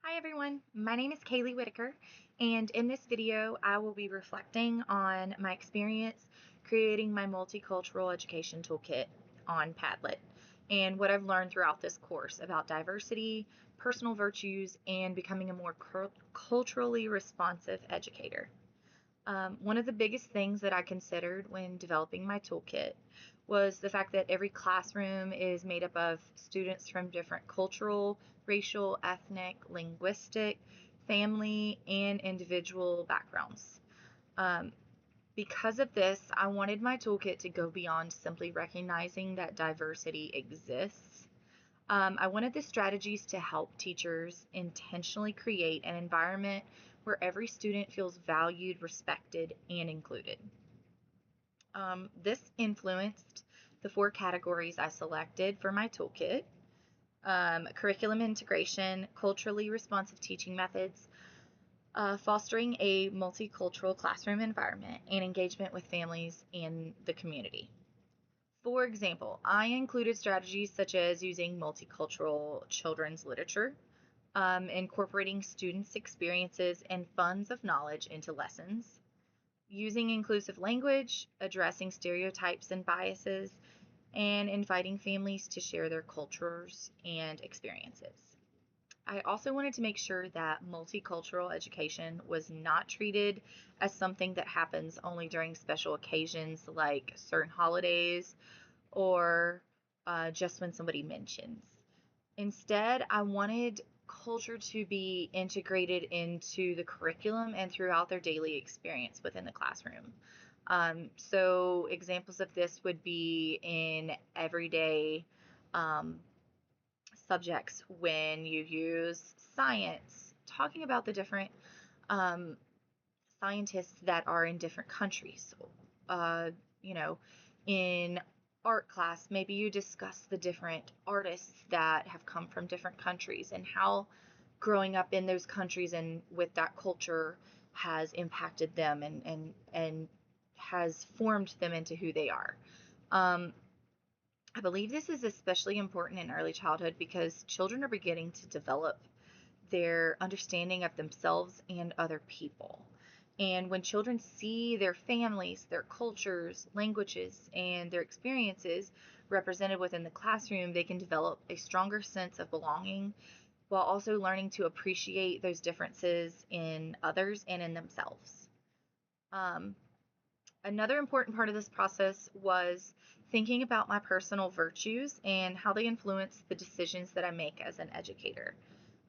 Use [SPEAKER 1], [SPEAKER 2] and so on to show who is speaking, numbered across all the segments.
[SPEAKER 1] Hi everyone, my name is Kaylee Whitaker, and in this video I will be reflecting on my experience creating my multicultural education toolkit on Padlet and what I've learned throughout this course about diversity, personal virtues, and becoming a more culturally responsive educator. One of the biggest things that I considered when developing my toolkit was the fact that every classroom is made up of students from different cultural, racial, ethnic, linguistic, family, and individual backgrounds. Um, because of this, I wanted my toolkit to go beyond simply recognizing that diversity exists. I wanted the strategies to help teachers intentionally create an environment where every student feels valued, respected, and included. This influenced the four categories I selected for my toolkit: curriculum integration, culturally responsive teaching methods, fostering a multicultural classroom environment, and engagement with families and the community. For example, I included strategies such as using multicultural children's literature, incorporating students' experiences and funds of knowledge into lessons, using inclusive language, addressing stereotypes and biases, and inviting families to share their cultures and experiences. I also wanted to make sure that multicultural education was not treated as something that happens only during special occasions like certain holidays or just when somebody mentions. Instead, I wanted culture to be integrated into the curriculum and throughout their daily experience within the classroom. So, examples of this would be in everyday um, subjects when you use science, talking about the different um, scientists that are in different countries. Uh, you know, in art class, maybe you discuss the different artists that have come from different countries and how growing up in those countries and with that culture has impacted them and has formed them into who they are. Um, I believe this is especially important in early childhood because children are beginning to develop their understanding of themselves and other people. And when children see their families, their cultures, languages, and their experiences represented within the classroom, they can develop a stronger sense of belonging while also learning to appreciate those differences in others and in themselves. Um, Another important part of this process was thinking about my personal virtues and how they influence the decisions that I make as an educator.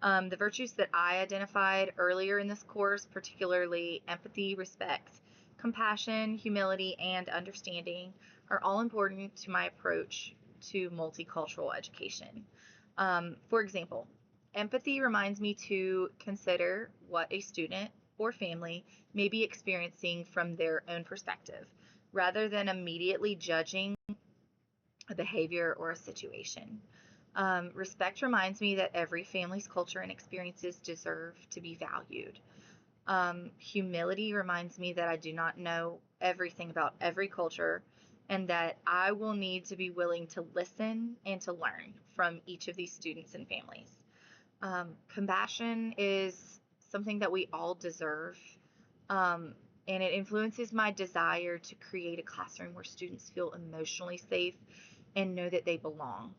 [SPEAKER 1] The virtues that I identified earlier in this course, particularly empathy, respect, compassion, humility, and understanding, are all important to my approach to multicultural education. For example, empathy reminds me to consider what a student or family may be experiencing from their own perspective, rather than immediately judging a behavior or a situation. Respect reminds me that every family's culture and experiences deserve to be valued. Humility reminds me that I do not know everything about every culture and that I will need to be willing to listen and to learn from each of these students and families. Compassion is something that we all deserve, um, and it influences my desire to create a classroom where students feel emotionally safe and know that they belong.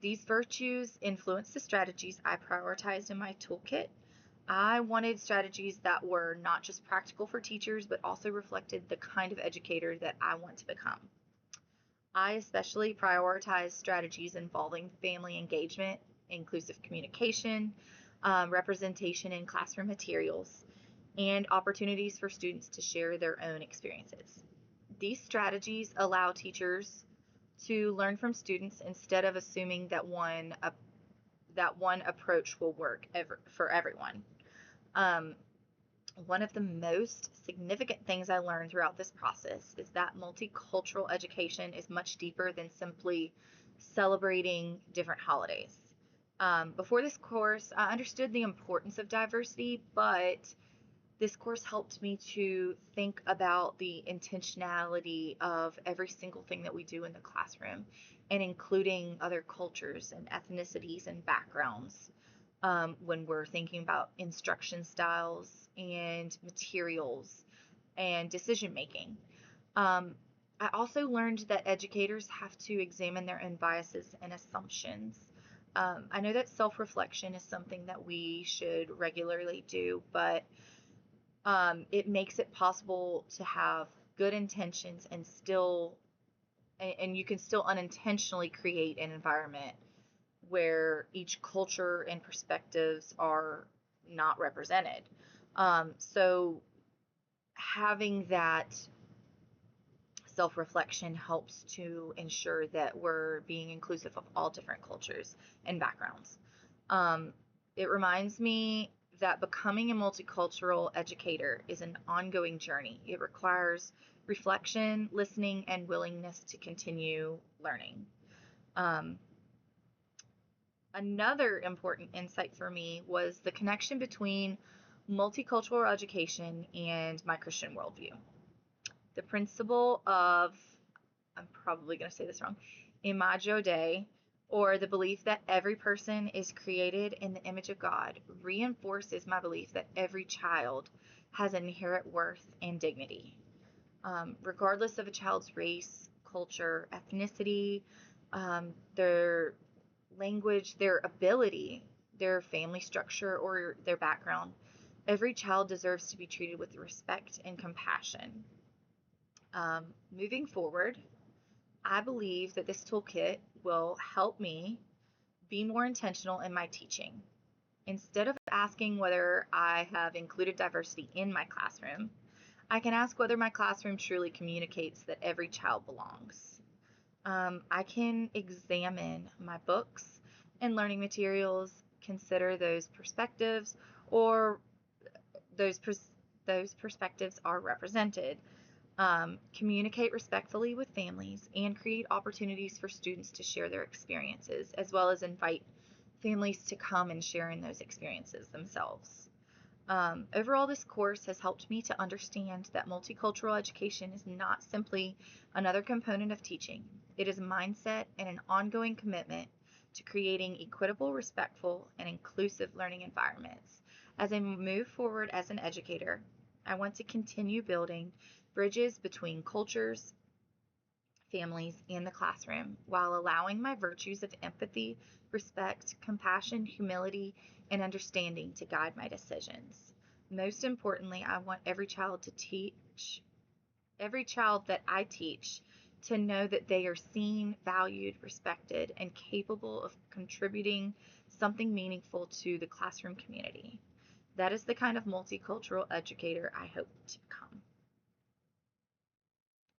[SPEAKER 1] These virtues influence the strategies I prioritized in my toolkit. I wanted strategies that were not just practical for teachers, but also reflected the kind of educator that I want to become. I especially prioritize strategies involving family engagement, inclusive communication, representation in classroom materials, and opportunities for students to share their own experiences. These strategies allow teachers to learn from students instead of assuming that one approach will work for everyone. Um, One of the most significant things I learned throughout this process is that multicultural education is much deeper than simply celebrating different holidays. Before this course, I understood the importance of diversity, but this course helped me to think about the intentionality of every single thing that we do in the classroom and including other cultures and ethnicities and backgrounds. when we're thinking about instruction styles and materials and decision making. Um, I also learned that educators have to examine their own biases and assumptions. I know that self reflection is something that we should regularly do, but it makes it possible to have good intentions and and you can still unintentionally create an environment where each culture and perspectives are not represented. So having that self reflection helps to ensure that we're being inclusive of all different cultures and backgrounds. Um, it reminds me that becoming a multicultural educator is an ongoing journey. It requires reflection, listening, and willingness to continue learning. Um, Another important insight for me was the connection between multicultural education and my Christian worldview. The principle of, I'm probably going to say this wrong, Imago Dei, or the belief that every person is created in the image of God, reinforces my belief that every child has inherent worth and dignity. Regardless of a child's race, culture, ethnicity, their language, their ability, their family structure, or their background, every child deserves to be treated with respect and compassion. Moving forward, I believe that this toolkit will help me be more intentional in my teaching. Instead of asking whether I have included diversity in my classroom, I can ask whether my classroom truly communicates that every child belongs. I can examine my books and learning materials, consider those perspectives, or those those perspectives are represented. Communicate respectfully with families, and create opportunities for students to share their experiences, as well as invite families to come and share in those experiences themselves. Overall, this course has helped me to understand that multicultural education is not simply another component of teaching. It is a mindset and an ongoing commitment to creating equitable, respectful, and inclusive learning environments. As I move forward as an educator, I want to continue building bridges between cultures, families, and the classroom while allowing my virtues of empathy, respect, compassion, humility, and understanding to guide my decisions. Most importantly, I want every child that I teach to know that they are seen, valued, respected, and capable of contributing something meaningful to the classroom community. That is the kind of multicultural educator I hope to become.